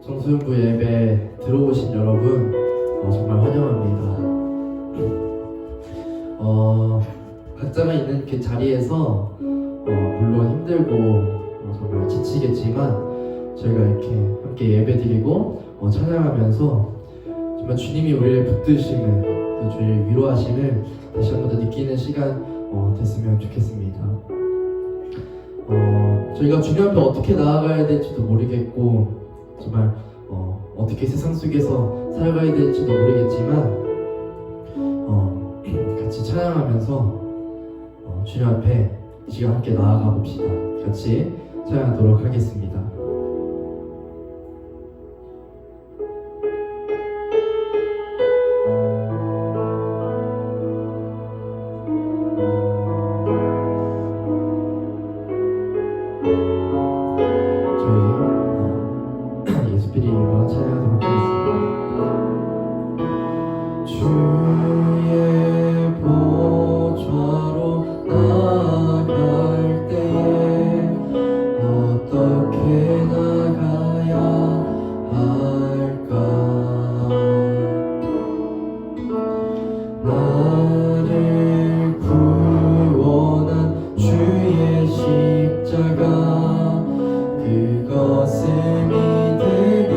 정수윤부 예배 들어오신 여러분 정말 환영합니다. 각자가 있는 그 자리에서 물론 힘들고 정말 지치겠지만 저희가 이렇게 함께 예배드리고 찬양하면서 정말 주님이 우리를 붙드심을 또 주님을 위로하심을 다시 한 번 더 느끼는 시간 됐으면 좋겠습니다. 저희가 주님 앞에 어떻게 나아가야 될지도 모르겠고 정말 어떻게 세상 속에서 살아가야 될지도 모르겠지만 같이 찬양하면서 주님 앞에 이 시간 함께 나아가 봅시다. 같이 찬양하도록 하겠습니다. 저희 예수피리와 찬양하도록 하겠습니다. 주의 보좌로 나아갈 때에 어떻게 나가야 할까? 나를 구원한 주의 십자가 그것을 믿으며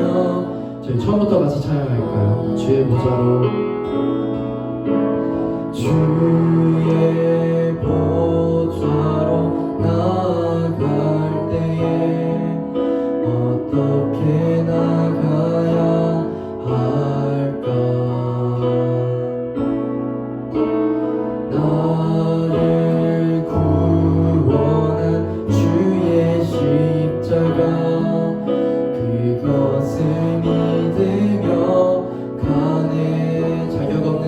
저희 처음부터 같이 찬양할까요? 주의 보좌로 주의 보좌로 나아갈 때에 어떻게 나가야 할까? 나를 구원한 주의 십자가 그것을 믿으며 가네. 자격 없는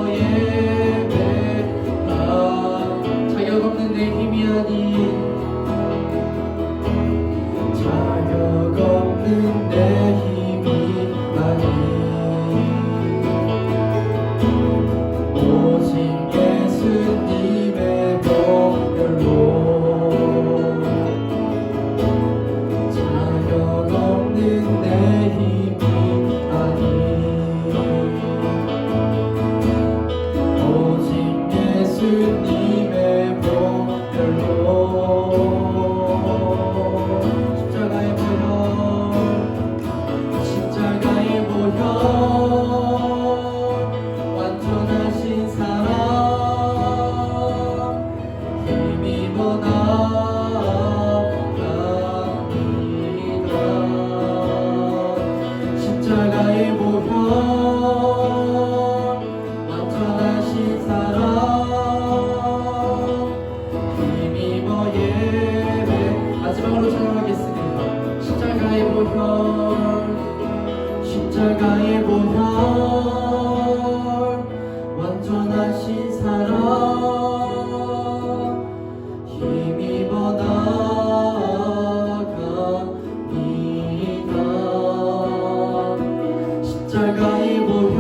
예배하 자격 없는 내 힘이 아닌 자격 없는 내 힘이 아닌 오직 예수님의 보혈로 자격 없는 내 힘이 아닌 오직 예수님의 보혈로 십자가의 보혈 십자가의 보혈 완전하신 사랑 힘입어 나갑니다 십자가의 보혈 완전하신 사랑 힘입어 예배 마지막으로 찬양하겠습니다 십자가의 보혈 십자가의 보혈 완전하신 사랑 힘입어 나갑니다 십자가의 보혈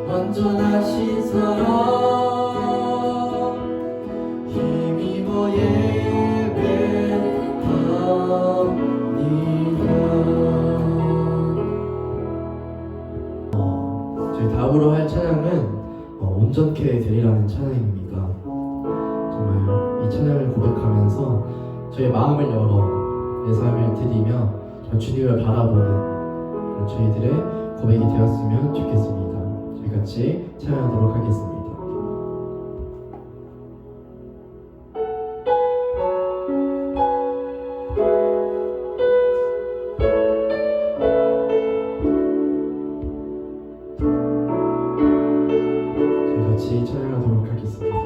완전하신 사랑 힘입어 예배합니다. 저희 다음으로 할 찬양은 온전케 되리라는 찬양입니다. 정말 이 찬양을 고백하면서 저희 마음을 열어 내 삶을 드리며 주님을 바라보는 그런 저희들의 고백이 되었으면 좋겠습니다. 저희 같이 찬양하도록 하겠습니다. 같이 찬양하도록 하겠습니다.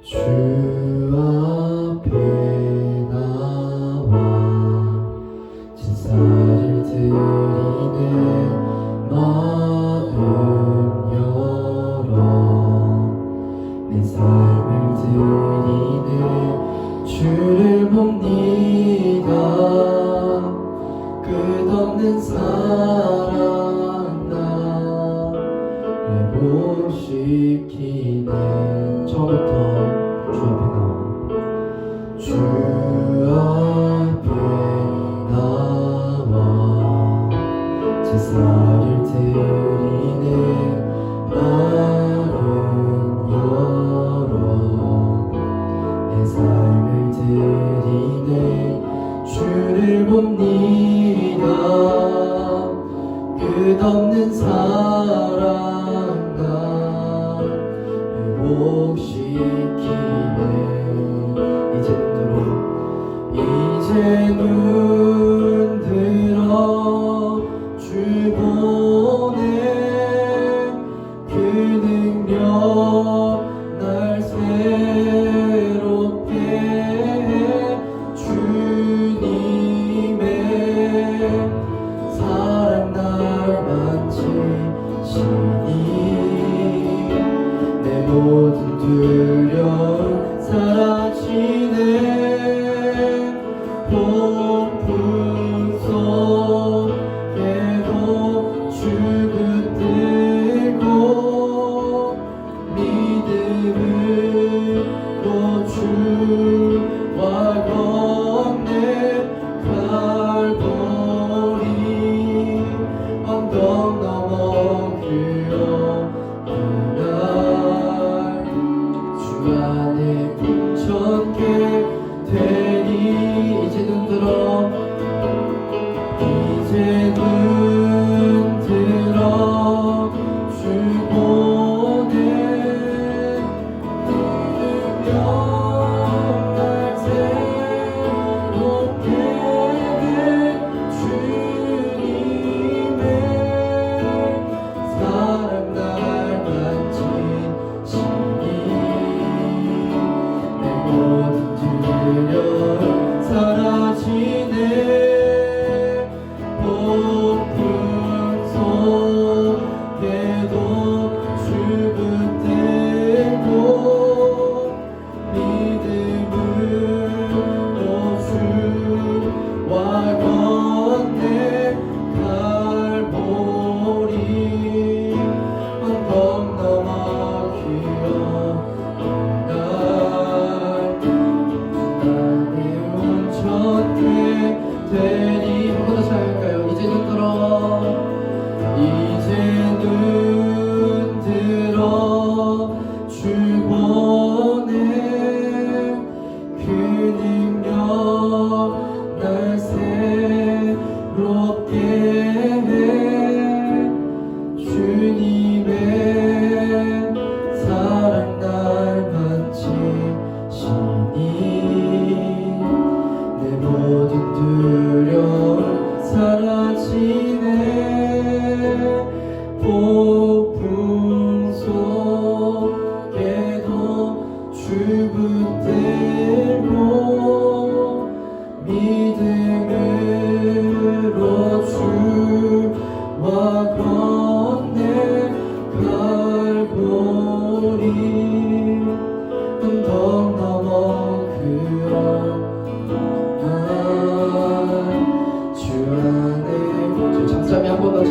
주 앞에 나와 제사를 드리는 마음 열어 내 삶을 드리는 주를 봅니다. 끝없는 사랑 회복시키네 처음부터 주 앞에 나와 주 앞에 나와 제사를 드리네 마음 열어 내 삶을 드리네 주를 봅니다. 끝없는 사랑 회복시키네 이제 눈 들어 주 보네 그 능력 날 새롭게 해 주님의 사랑 날 만지시니 내 모든 두려움 사라지네 폭풍 속에도 주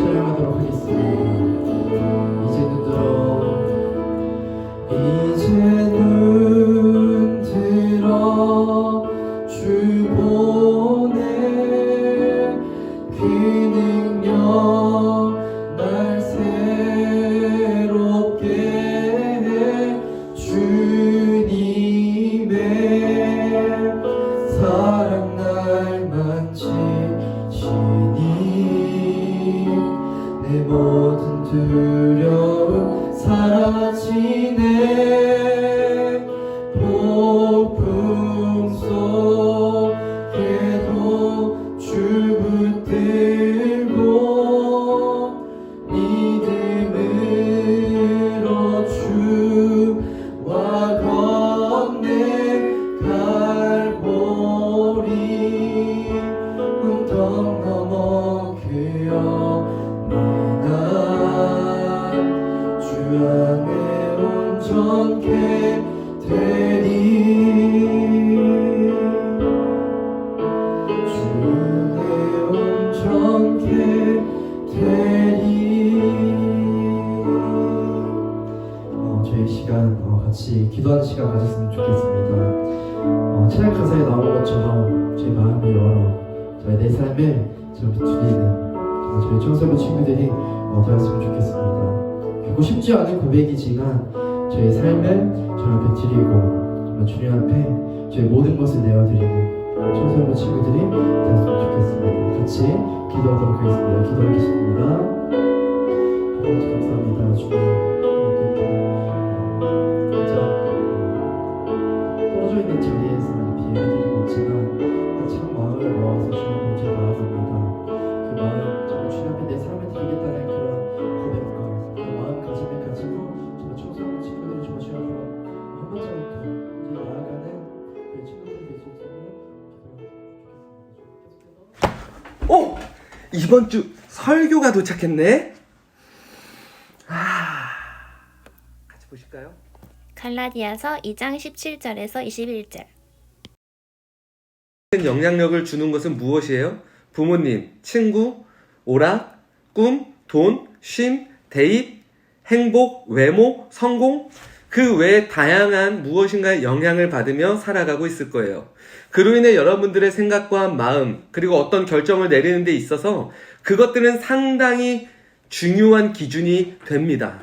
찬양하도록 하겠습니다. 이제 눈 들어 주 보내 그 능력 날 새롭게 해 주님의 사랑 날 만지시니 내 모든 두려움 사라지네. 폭풍 속에도 주 붙들고 믿음으로 주와 건네 갈보리 언덕 넘어 그여 주 안에 온전케 되리. 주 안에 온전케 되리. 저희 시간 같이 기도하는 시간 가졌으면 좋겠습니다. 찬양 가사에 나온 것처럼 저희 마음을 열어 저희 내 삶을 저렇게 드리는 저희 청소부 친구들이 되었으면 좋겠습니다. 결국 쉽지 않은 고백이지만 저희 삶을 저 앞에 드리고 주님 앞에 저희 모든 것을 내어드리는 청소부 친구들이 되었으면 좋겠습니다. 같이 기도하도록 하겠습니다. 기도하겠습니다. 아버지 감사합니다. 주님 이렇게 진짜 떨어져 있는 자리에서 이렇게 예배드리고 있지만 참 마음을 모아서 주님 먼저 나아갑니다. 그 마음 정말 주님 앞에 내 삶을 드리겠다는 그런 고백과 그 마음가짐을 가지고 정말 청소하는 친구들이 정말 주님 앞으로 한 발자국 더 이제 나아가는 그 친구들이 될 수 있도록 기도하겠습니다. 이번 주 설교가 도착했네. 같이 보실까요? 갈라디아서 2장 17절에서 21절. 영향력을 주는 것은 무엇이에요? 부모님, 친구, 오락, 꿈, 돈, 쉼, 대입, 행복, 외모, 성공, 그 외에 다양한 무엇인가의 영향을 받으며 살아가고 있을 거예요. 그로 인해 여러분들의 생각과 마음, 그리고 어떤 결정을 내리는 데 있어서 그것들은 상당히 중요한 기준이 됩니다.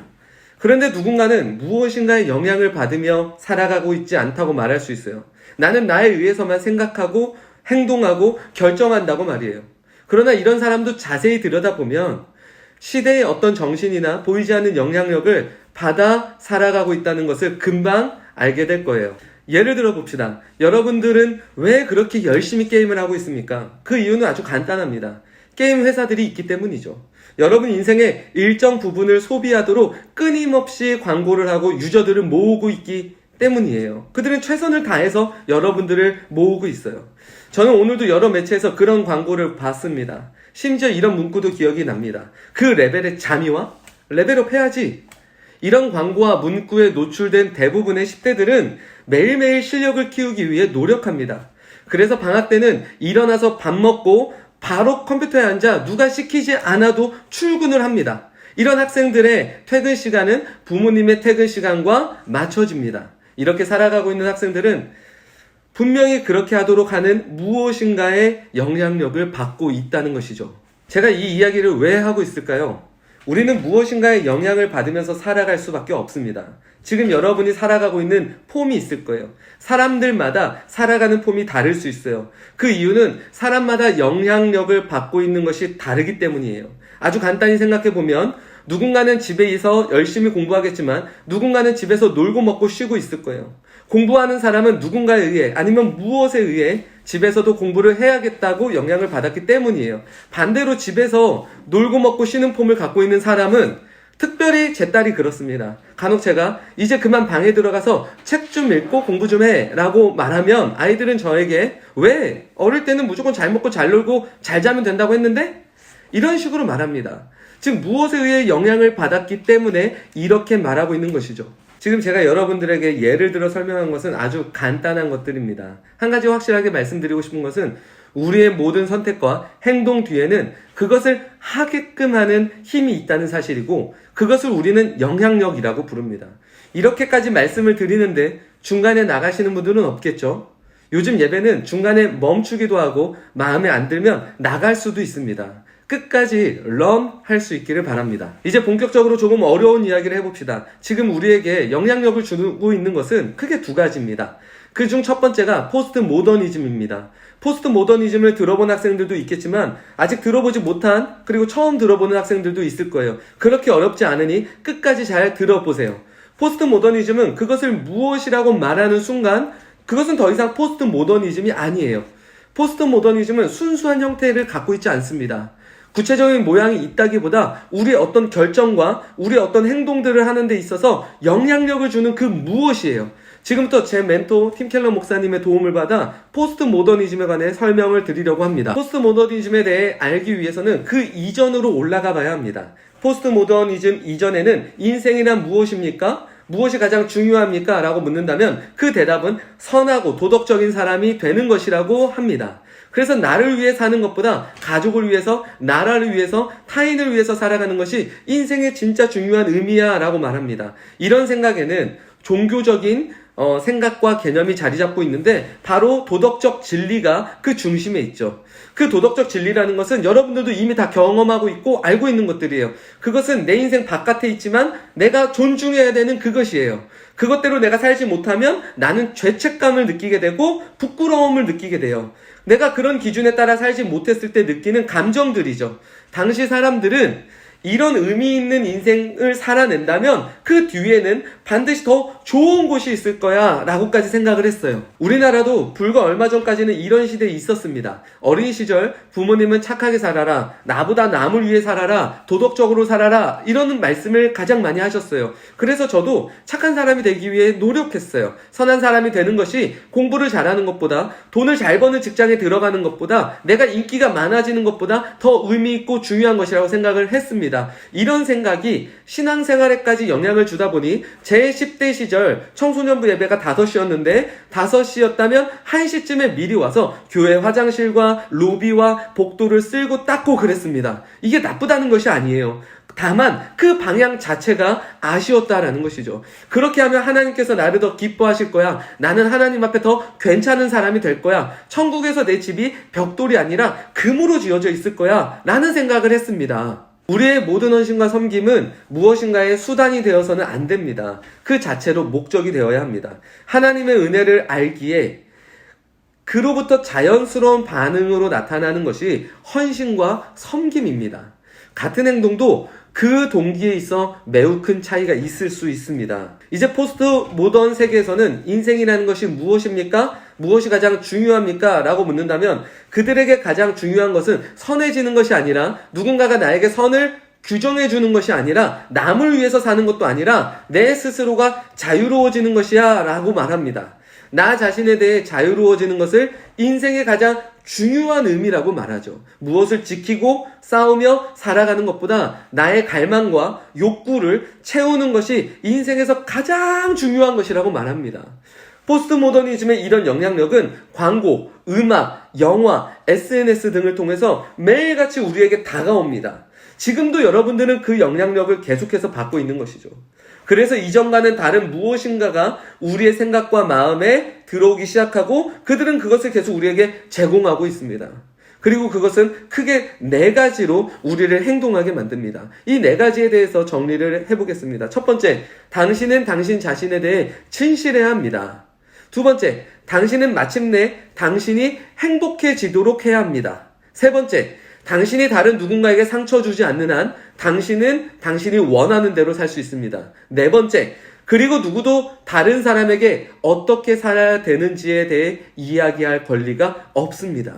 그런데 누군가는 무엇인가의 영향을 받으며 살아가고 있지 않다고 말할 수 있어요. 나는 나에 의해서만 생각하고 행동하고 결정한다고 말이에요. 그러나 이런 사람도 자세히 들여다보면 시대의 어떤 정신이나 보이지 않는 영향력을 받아 살아가고 있다는 것을 금방 알게 될 거예요. 예를 들어 봅시다. 여러분들은 왜 그렇게 열심히 게임을 하고 있습니까? 그 이유는 아주 간단합니다. 게임 회사들이 있기 때문이죠. 여러분 인생의 일정 부분을 소비하도록 끊임없이 광고를 하고 유저들을 모으고 있기 때문이에요. 그들은 최선을 다해서 여러분들을 모으고 있어요. 저는 오늘도 여러 매체에서 그런 광고를 봤습니다. 심지어 이런 문구도 기억이 납니다. 그 레벨에 잠이 와? 레벨업 해야지. 이런 광고와 문구에 노출된 대부분의 10대들은 매일매일 실력을 키우기 위해 노력합니다. 그래서 방학 때는 일어나서 밥 먹고 바로 컴퓨터에 앉아 누가 시키지 않아도 출근을 합니다. 이런 학생들의 퇴근 시간은 부모님의 퇴근 시간과 맞춰집니다. 이렇게 살아가고 있는 학생들은 분명히 그렇게 하도록 하는 무엇인가의 영향력을 받고 있다는 것이죠. 제가 이 이야기를 왜 하고 있을까요? 우리는 무엇인가의 영향을 받으면서 살아갈 수밖에 없습니다. 지금 여러분이 살아가고 있는 폼이 있을 거예요. 사람들마다 살아가는 폼이 다를 수 있어요. 그 이유는 사람마다 영향력을 받고 있는 것이 다르기 때문이에요. 아주 간단히 생각해 보면 누군가는 집에서 열심히 공부하겠지만 누군가는 집에서 놀고 먹고 쉬고 있을 거예요. 공부하는 사람은 누군가에 의해 아니면 무엇에 의해 집에서도 공부를 해야겠다고 영향을 받았기 때문이에요. 반대로 집에서 놀고 먹고 쉬는 폼을 갖고 있는 사람은 특별히 제 딸이 그렇습니다. 간혹 제가 이제 그만 방에 들어가서 책 좀 읽고 공부 좀 해 라고 말하면 아이들은 저에게 왜? 어릴 때는 무조건 잘 먹고 잘 놀고 잘 자면 된다고 했는데? 이런 식으로 말합니다. 즉 무엇에 의해 영향을 받았기 때문에 이렇게 말하고 있는 것이죠. 지금 제가 여러분들에게 예를 들어 설명한 것은 아주 간단한 것들입니다. 한 가지 확실하게 말씀드리고 싶은 것은 우리의 모든 선택과 행동 뒤에는 그것을 하게끔 하는 힘이 있다는 사실이고 그것을 우리는 영향력이라고 부릅니다. 이렇게까지 말씀을 드리는데 중간에 나가시는 분들은 없겠죠? 요즘 예배는 중간에 멈추기도 하고 마음에 안 들면 나갈 수도 있습니다. 끝까지 할 수 있기를 바랍니다. 이제 본격적으로 조금 어려운 이야기를 해봅시다. 지금 우리에게 영향력을 주고 있는 것은 크게 두 가지입니다. 그중 첫 번째가 포스트 모더니즘입니다. 포스트 모더니즘을 들어본 학생들도 있겠지만 아직 들어보지 못한 그리고 처음 들어보는 학생들도 있을 거예요. 그렇게 어렵지 않으니 끝까지 잘 들어보세요. 포스트 모더니즘은 그것을 무엇이라고 말하는 순간 그것은 더 이상 포스트 모더니즘이 아니에요. 포스트 모더니즘은 순수한 형태를 갖고 있지 않습니다. 구체적인 모양이 있다기보다 우리의 어떤 결정과 우리의 어떤 행동들을 하는 데 있어서 영향력을 주는 그 무엇이에요. 지금부터 제 멘토 팀 켈러 목사님의 도움을 받아 포스트 모더니즘에 관해 설명을 드리려고 합니다. 포스트 모더니즘에 대해 알기 위해서는 그 이전으로 올라가 봐야 합니다. 포스트 모더니즘 이전에는 인생이란 무엇입니까? 무엇이 가장 중요합니까? 라고 묻는다면 그 대답은 선하고 도덕적인 사람이 되는 것이라고 합니다. 그래서 나를 위해 사는 것보다 가족을 위해서, 나라를 위해서, 타인을 위해서 살아가는 것이 인생의 진짜 중요한 의미야 라고 말합니다. 이런 생각에는 종교적인 생각과 개념이 자리 잡고 있는데 바로 도덕적 진리가 그 중심에 있죠. 그 도덕적 진리라는 것은 여러분들도 이미 다 경험하고 있고 알고 있는 것들이에요. 그것은 내 인생 바깥에 있지만 내가 존중해야 되는 그것이에요. 그것대로 내가 살지 못하면 나는 죄책감을 느끼게 되고 부끄러움을 느끼게 돼요. 내가 그런 기준에 따라 살지 못했을 때 느끼는 감정들이죠. 당시 사람들은 이런 의미 있는 인생을 살아낸다면 그 뒤에는 반드시 더 좋은 곳이 있을 거야 라고까지 생각을 했어요. 우리나라도 불과 얼마 전까지는 이런 시대에 있었습니다. 어린 시절 부모님은 착하게 살아라, 나보다 남을 위해 살아라, 도덕적으로 살아라 이런 말씀을 가장 많이 하셨어요. 그래서 저도 착한 사람이 되기 위해 노력했어요. 선한 사람이 되는 것이 공부를 잘하는 것보다 돈을 잘 버는 직장에 들어가는 것보다 내가 인기가 많아지는 것보다 더 의미 있고 중요한 것이라고 생각을 했습니다. 이런 생각이 신앙생활에까지 영향을 주다 보니 제 10대 시절 청소년부 예배가 5시였는데 5시였다면 1시쯤에 미리 와서 교회 화장실과 로비와 복도를 쓸고 닦고 그랬습니다. 이게 나쁘다는 것이 아니에요. 다만 그 방향 자체가 아쉬웠다라는 것이죠. 그렇게 하면 하나님께서 나를 더 기뻐하실 거야. 나는 하나님 앞에 더 괜찮은 사람이 될 거야. 천국에서 내 집이 벽돌이 아니라 금으로 지어져 있을 거야 라는 생각을 했습니다. 우리의 모든 헌신과 섬김은 무엇인가의 수단이 되어서는 안 됩니다. 그 자체로 목적이 되어야 합니다. 하나님의 은혜를 알기에 그로부터 자연스러운 반응으로 나타나는 것이 헌신과 섬김입니다. 같은 행동도 그 동기에 있어 매우 큰 차이가 있을 수 있습니다. 이제 포스트 모던 세계에서는 인생이라는 것이 무엇입니까? 무엇이 가장 중요합니까? 라고 묻는다면 그들에게 가장 중요한 것은 선해지는 것이 아니라 누군가가 나에게 선을 규정해 주는 것이 아니라 남을 위해서 사는 것도 아니라 내 스스로가 자유로워지는 것이야 라고 말합니다. 나 자신에 대해 자유로워지는 것을 인생의 가장 중요한 의미라고 말하죠. 무엇을 지키고 싸우며 살아가는 것보다 나의 갈망과 욕구를 채우는 것이 인생에서 가장 중요한 것이라고 말합니다. 포스트 모더니즘의 이런 영향력은 광고, 음악, 영화, SNS 등을 통해서 매일같이 우리에게 다가옵니다. 지금도 여러분들은 그 영향력을 계속해서 받고 있는 것이죠. 그래서 이전과는 다른 무엇인가가 우리의 생각과 마음에 들어오기 시작하고 그들은 그것을 계속 우리에게 제공하고 있습니다. 그리고 그것은 크게 4가지로 우리를 행동하게 만듭니다. 이 4가지에 대해서 정리를 해보겠습니다. 첫 번째, 당신은 당신 자신에 대해 진실해야 합니다. 두 번째, 당신은 마침내 당신이 행복해지도록 해야 합니다. 세 번째, 당신이 다른 누군가에게 상처 주지 않는 한 당신은 당신이 원하는 대로 살 수 있습니다. 네 번째, 그리고 누구도 다른 사람에게 어떻게 살아야 되는지에 대해 이야기할 권리가 없습니다.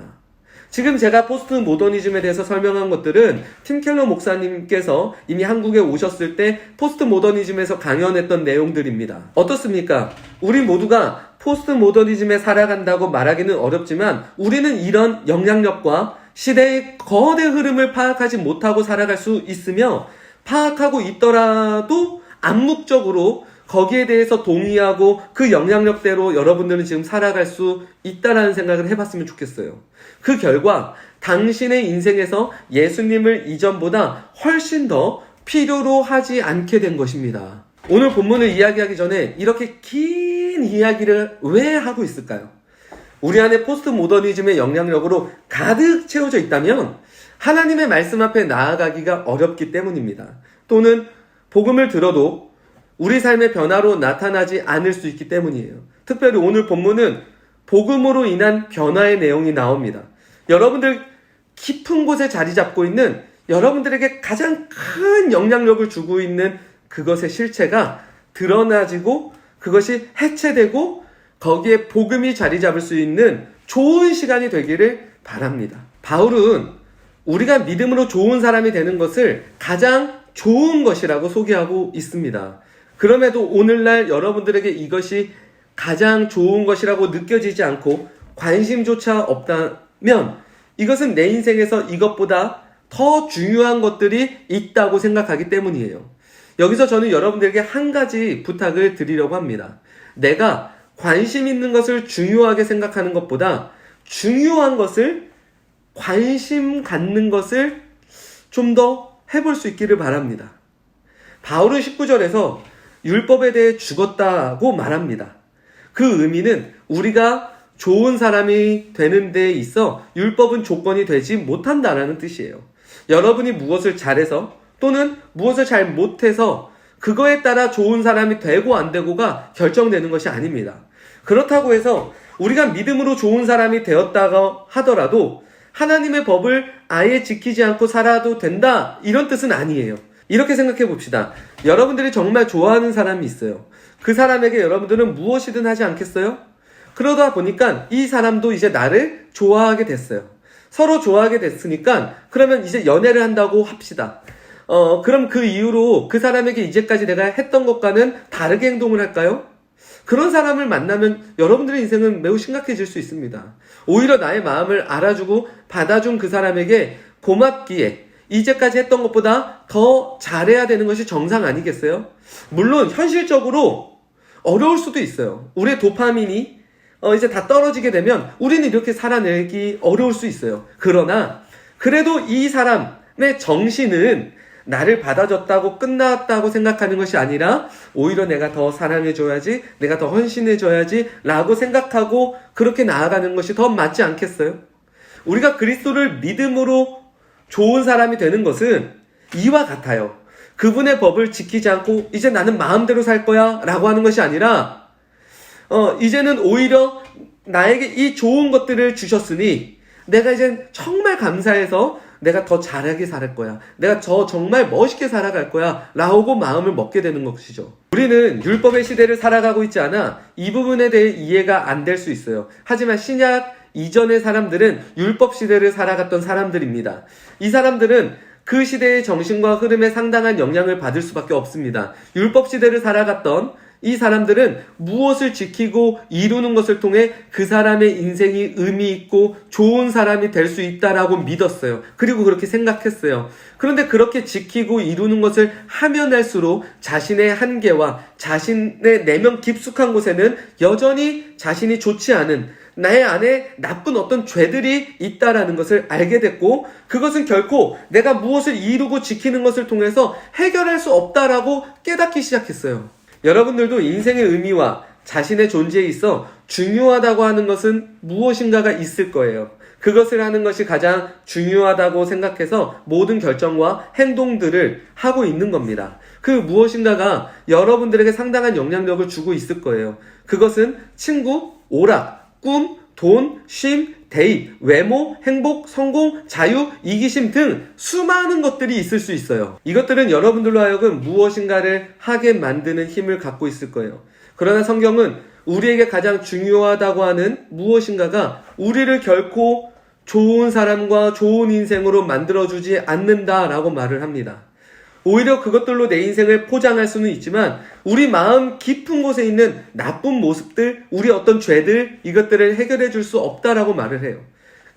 지금 제가 포스트 모더니즘에 대해서 설명한 것들은 팀 켈러 목사님께서 이미 한국에 오셨을 때 포스트 모더니즘에서 강연했던 내용들입니다. 어떻습니까? 우리 모두가 포스트 모더니즘에 살아간다고 말하기는 어렵지만 우리는 이런 영향력과 시대의 거대 흐름을 파악하지 못하고 살아갈 수 있으며 파악하고 있더라도 암묵적으로 거기에 대해서 동의하고 그 영향력대로 여러분들은 지금 살아갈 수 있다라는 생각을 해봤으면 좋겠어요. 그 결과 당신의 인생에서 예수님을 이전보다 훨씬 더 필요로 하지 않게 된 것입니다. 오늘 본문을 이야기하기 전에 이렇게 긴 이야기를 왜 하고 있을까요? 우리 안에 포스트 모더니즘의 영향력으로 가득 채워져 있다면 하나님의 말씀 앞에 나아가기가 어렵기 때문입니다. 또는 복음을 들어도 우리 삶의 변화로 나타나지 않을 수 있기 때문이에요. 특별히 오늘 본문은 복음으로 인한 변화의 내용이 나옵니다. 여러분들 깊은 곳에 자리 잡고 있는 여러분들에게 가장 큰 영향력을 주고 있는 그것의 실체가 드러나지고 그것이 해체되고 거기에 복음이 자리 잡을 수 있는 좋은 시간이 되기를 바랍니다. 바울은 우리가 믿음으로 좋은 사람이 되는 것을 가장 좋은 것이라고 소개하고 있습니다. 그럼에도 오늘날 여러분들에게 이것이 가장 좋은 것이라고 느껴지지 않고 관심조차 없다면 이것은 내 인생에서 이것보다 더 중요한 것들이 있다고 생각하기 때문이에요. 여기서 저는 여러분들에게 한 가지 부탁을 드리려고 합니다. 내가 관심 있는 것을 중요하게 생각하는 것보다 중요한 것을 관심 갖는 것을 좀 더 해볼 수 있기를 바랍니다. 바울은 19절에서 율법에 대해 죽었다고 말합니다. 그 의미는 우리가 좋은 사람이 되는 데 있어 율법은 조건이 되지 못한다라는 뜻이에요. 여러분이 무엇을 잘해서 또는 무엇을 잘 못해서 그거에 따라 좋은 사람이 되고 안 되고가 결정되는 것이 아닙니다. 그렇다고 해서 우리가 믿음으로 좋은 사람이 되었다고 하더라도 하나님의 법을 아예 지키지 않고 살아도 된다 이런 뜻은 아니에요. 이렇게 생각해 봅시다. 여러분들이 정말 좋아하는 사람이 있어요. 그 사람에게 여러분들은 무엇이든 하지 않겠어요? 그러다 보니까 이 사람도 이제 나를 좋아하게 됐어요. 서로 좋아하게 됐으니까 그러면 이제 연애를 한다고 합시다. 그럼 그 이후로 그 사람에게 이제까지 내가 했던 것과는 다르게 행동을 할까요? 그런 사람을 만나면 여러분들의 인생은 매우 심각해질 수 있습니다. 오히려 나의 마음을 알아주고 받아준 그 사람에게 고맙기에 이제까지 했던 것보다 더 잘해야 되는 것이 정상 아니겠어요? 물론 현실적으로 어려울 수도 있어요. 우리의 도파민이 이제 다 떨어지게 되면 우리는 이렇게 살아내기 어려울 수 있어요. 그러나 그래도 이 사람의 정신은 나를 받아줬다고 끝났다고 생각하는 것이 아니라 오히려 내가 더 사랑해줘야지, 내가 더 헌신해줘야지 라고 생각하고 그렇게 나아가는 것이 더 맞지 않겠어요? 우리가 그리스도를 믿음으로 좋은 사람이 되는 것은 이와 같아요. 그분의 법을 지키지 않고 이제 나는 마음대로 살 거야 라고 하는 것이 아니라 이제는 오히려 나에게 이 좋은 것들을 주셨으니 내가 이제 정말 감사해서 내가 더 잘하게 살 거야. 내가 정말 멋있게 살아갈 거야. 라고 마음을 먹게 되는 것이죠. 우리는 율법의 시대를 살아가고 있지 않아 이 부분에 대해 이해가 안 될 수 있어요. 하지만 신약 이전의 사람들은 율법 시대를 살아갔던 사람들입니다. 이 사람들은 그 시대의 정신과 흐름에 상당한 영향을 받을 수밖에 없습니다. 율법 시대를 살아갔던 이 사람들은 무엇을 지키고 이루는 것을 통해 그 사람의 인생이 의미 있고 좋은 사람이 될 수 있다라고 믿었어요. 그리고 그렇게 생각했어요. 그런데 그렇게 지키고 이루는 것을 하면 할수록 자신의 한계와 자신의 내면 깊숙한 곳에는 여전히 자신이 좋지 않은 나의 안에 나쁜 어떤 죄들이 있다라는 것을 알게 됐고 그것은 결코 내가 무엇을 이루고 지키는 것을 통해서 해결할 수 없다라고 깨닫기 시작했어요. 여러분들도 인생의 의미와 자신의 존재에 있어 중요하다고 하는 것은 무엇인가가 있을 거예요. 그것을 하는 것이 가장 중요하다고 생각해서 모든 결정과 행동들을 하고 있는 겁니다. 그 무엇인가가 여러분들에게 상당한 영향력을 주고 있을 거예요. 그것은 친구, 오락, 꿈, 돈, 쉼, 대입, 외모, 행복, 성공, 자유, 이기심 등 수많은 것들이 있을 수 있어요. 이것들은 여러분들로 하여금 무엇인가를 하게 만드는 힘을 갖고 있을 거예요. 그러나 성경은 우리에게 가장 중요하다고 하는 무엇인가가 우리를 결코 좋은 사람과 좋은 인생으로 만들어주지 않는다라고 말을 합니다. 오히려 그것들로 내 인생을 포장할 수는 있지만 우리 마음 깊은 곳에 있는 나쁜 모습들, 우리 어떤 죄들, 이것들을 해결해 줄 수 없다라고 말을 해요.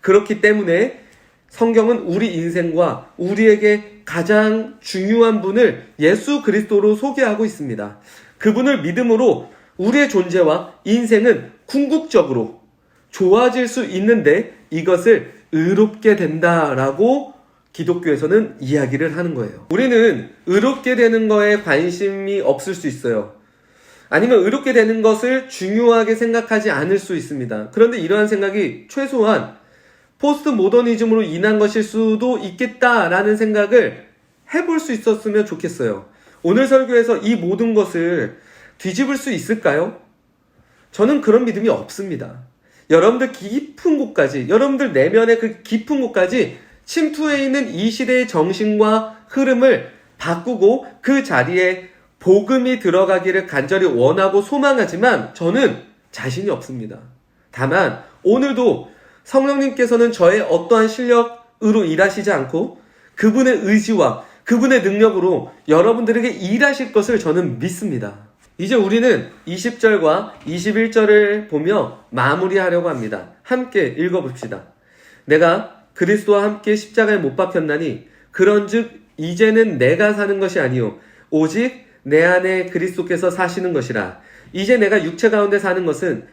그렇기 때문에 성경은 우리 인생과 우리에게 가장 중요한 분을 예수 그리스도로 소개하고 있습니다. 그분을 믿음으로 우리의 존재와 인생은 궁극적으로 좋아질 수 있는데 이것을 의롭게 된다라고 기독교에서는 이야기를 하는 거예요. 우리는 의롭게 되는 거에 관심이 없을 수 있어요. 아니면 의롭게 되는 것을 중요하게 생각하지 않을 수 있습니다. 그런데 이러한 생각이 최소한 포스트 모더니즘으로 인한 것일 수도 있겠다라는 생각을 해볼 수 있었으면 좋겠어요. 오늘 설교에서 이 모든 것을 뒤집을 수 있을까요? 저는 그런 믿음이 없습니다. 여러분들 깊은 곳까지, 여러분들 내면의 그 깊은 곳까지 침투해 있는 이 시대의 정신과 흐름을 바꾸고 그 자리에 복음이 들어가기를 간절히 원하고 소망하지만 저는 자신이 없습니다. 다만 오늘도 성령님께서는 저의 어떠한 실력으로 일하시지 않고 그분의 의지와 그분의 능력으로 여러분들에게 일하실 것을 저는 믿습니다. 이제 우리는 20절과 21절을 보며 마무리하려고 합니다. 함께 읽어봅시다. 내가 그리스도와 함께 십자가에 못 박혔나니 그런즉 이제는 내가 사는 것이 아니요 오직 내 안에 그리스도께서 사시는 것이라. 이제 내가 육체 가운데 사는 것은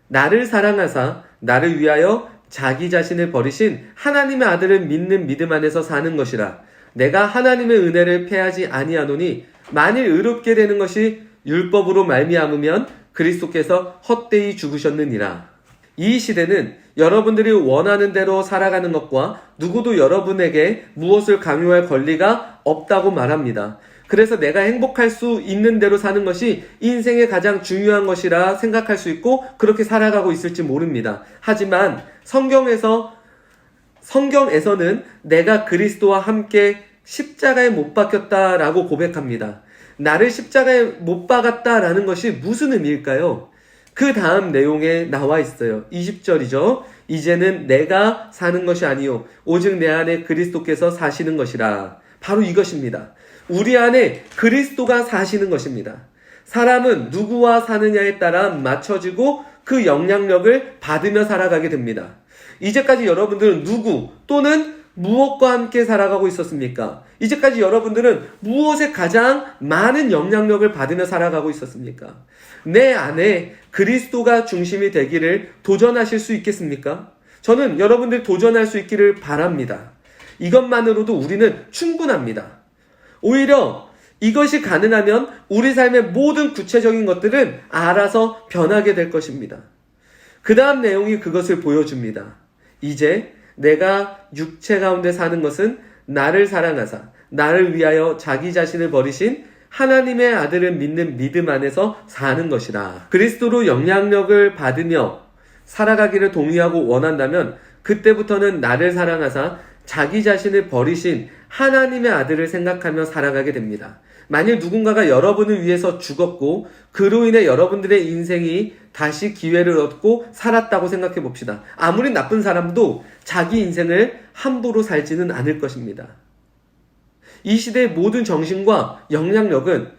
나를 사랑하사 나를 위하여 자기 자신을 버리신 하나님의 아들을 믿는 믿음 안에서 사는 것이라. 내가 하나님의 은혜를 패하지 아니하노니 만일 의롭게 되는 것이 율법으로 말미암으면 그리스도께서 헛되이 죽으셨느니라. 이 시대는 여러분들이 원하는 대로 살아가는 것과 누구도 여러분에게 무엇을 강요할 권리가 없다고 말합니다. 그래서 내가 행복할 수 있는 대로 사는 것이 인생의 가장 중요한 것이라 생각할 수 있고 그렇게 살아가고 있을지 모릅니다. 하지만 성경에서는 내가 그리스도와 함께 십자가에 못 박혔다라고 고백합니다. 나를 십자가에 못 박았다라는 것이 무슨 의미일까요? 그 다음 내용에 나와 있어요. 20절이죠. 이제는 내가 사는 것이 아니요 오직 내 안에 그리스도께서 사시는 것이라. 바로 이것입니다. 우리 안에 그리스도가 사시는 것입니다. 사람은 누구와 사느냐에 따라 맞춰지고 그 영향력을 받으며 살아가게 됩니다. 이제까지 여러분들은 누구 또는 무엇과 함께 살아가고 있었습니까? 이제까지 여러분들은 무엇에 가장 많은 영향력을 받으며 살아가고 있었습니까? 내 안에 그리스도가 중심이 되기를 도전하실 수 있겠습니까? 저는 여러분들 도전할 수 있기를 바랍니다. 이것만으로도 우리는 충분합니다. 오히려 이것이 가능하면 우리 삶의 모든 구체적인 것들은 알아서 변하게 될 것입니다. 그 다음 내용이 그것을 보여줍니다. 이제 내가 육체 가운데 사는 것은 나를 사랑하사 나를 위하여 자기 자신을 버리신 하나님의 아들을 믿는 믿음 안에서 사는 것이라. 그리스도로 영향력을 받으며 살아가기를 동의하고 원한다면 그때부터는 나를 사랑하사 자기 자신을 버리신 하나님의 아들을 생각하며 살아가게 됩니다. 만일 누군가가 여러분을 위해서 죽었고 그로 인해 여러분들의 인생이 다시 기회를 얻고 살았다고 생각해 봅시다. 아무리 나쁜 사람도 자기 인생을 함부로 살지는 않을 것입니다. 이 시대의 모든 정신과 영향력은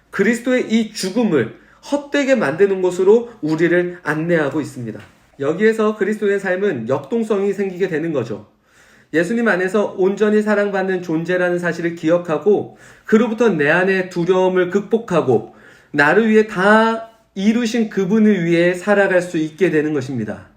그리스도의 이 죽음을 헛되게 만드는 것으로 우리를 안내하고 있습니다. 여기에서 그리스도의 삶은 역동성이 생기게 되는 거죠. 예수님 안에서 온전히 사랑받는 존재라는 사실을 기억하고 그로부터 내 안의 두려움을 극복하고 나를 위해 다 이루신 그분을 위해 살아갈 수 있게 되는 것입니다.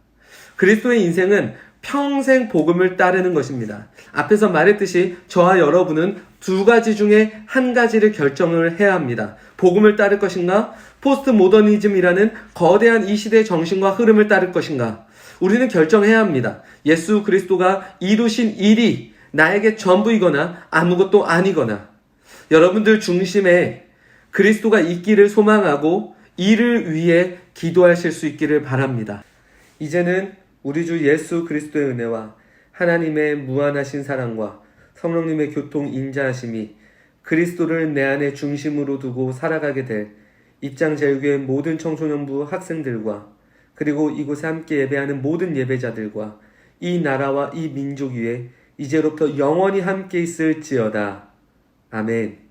그리스도의 인생은 평생 복음을 따르는 것입니다. 앞에서 말했듯이 저와 여러분은 두 가지 중에 한 가지를 결정을 해야 합니다. 복음을 따를 것인가? 포스트 모더니즘이라는 거대한 이 시대의 정신과 흐름을 따를 것인가? 우리는 결정해야 합니다. 예수 그리스도가 이루신 일이 나에게 전부이거나 아무것도 아니거나 여러분들 중심에 그리스도가 있기를 소망하고 이를 위해 기도하실 수 있기를 바랍니다. 이제는 우리 주 예수 그리스도의 은혜와 하나님의 무한하신 사랑과 성령님의 교통 인자하심이 그리스도를 내 안에 중심으로 두고 살아가게 될 입장제일교회 모든 청소년부 학생들과 그리고 이곳에 함께 예배하는 모든 예배자들과 이 나라와 이 민족 위에 이제로부터 영원히 함께 있을지어다. 아멘.